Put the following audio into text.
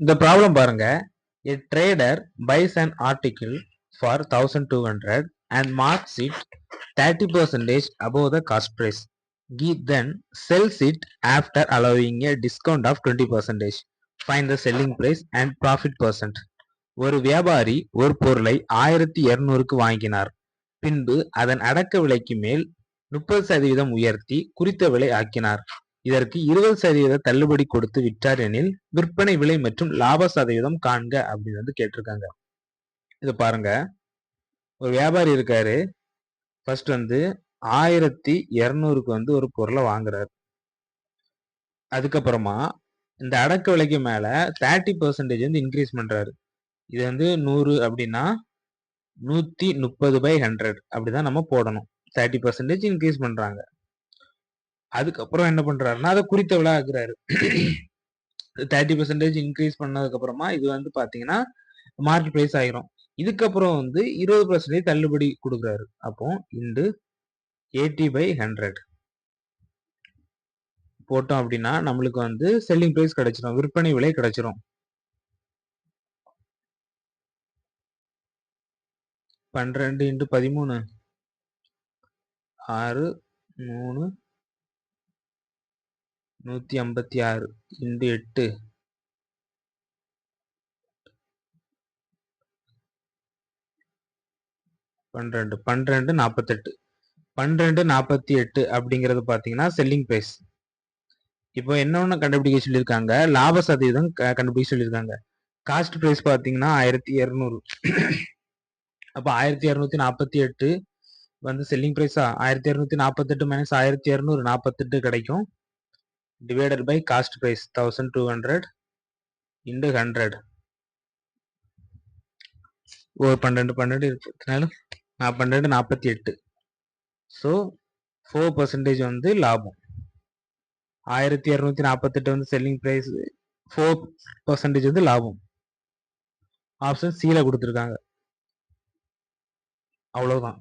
இந்த ப்ராப்ளம் பாருங்க. A trader buys an article for 1200 and marks it 30% above the cost price. He then sells it after allowing a discount of 20%. Find the selling price and profit percent. ஒரு வியாபாரி ஒரு பொருளை 1200க்கு வாங்கினார். பின்பு அதன் அடக்க விலைக்கு மேல் 30% உயர்த்தி குறித்த விலை ஆக்கினார். இதற்கு 20% தள்ளுபடி கொடுத்து விற்றார் எனில் விற்பனை விலை மற்றும் லாப சதவீதம் காண்க அப்படின்னு கேட்டிருக்காங்க. இது பாருங்க, ஒரு வியாபாரி இருக்காரு. ஃபர்ஸ்ட் 1200க்கு ஒரு பொருளை வாங்குறாரு. அதுக்கப்புறமா இந்த அடக்க விலைக்கு மேல 30% இன்க்ரீஸ் பண்றாரு. இது 100 அப்படின்னா 130/100 அப்படிதான் நம்ம போடணும். 30% இன்க்ரீஸ் பண்றாங்க. அதுக்கப்புறம் என்ன பண்றாருன்னா அதை குறித்த விலை ஆக்குறாரு. 30% இன்க்ரீஸ் பண்ணதுக்கு அப்புறமா இது பாத்தீங்கன்னா மார்க்கெட் பிரைஸ் ஆயிரும். இதுக்கப்புறம் 20% தள்ளுபடி கொடுக்குறாரு. அப்போ இன்டு 80/100 போட்டோம் அப்படின்னா நம்மளுக்கு செல்லிங் பிரைஸ் கிடைச்சிடும், விற்பனை விலை கிடைச்சிரும். 12 × 13 6 3 156 × 8 12 48 1248 அப்படிங்கிறது பாத்தீங்கன்னா செல்லிங் பிரைஸ். இப்போ என்ன கண்டுபிடிக்க சொல்லியிருக்காங்க, லாப சதவீதம் கண்டுபிடிக்க சொல்லியிருக்காங்க. காஸ்ட் பிரைஸ் பாத்தீங்கன்னா 1200. அப்ப 1248 செல்லிங் பிரைஸா, 1248 மைனஸ் 1200 48 கிடைக்கும். Divided by cost price 1200 into 100. 12 12 44 48. So 4% லாபம். 1248 செல்லிங் பிரைஸ், 4% லாபம். ஆப்ஷன் சில கொடுத்துருக்காங்க. அவ்வளவுதான்.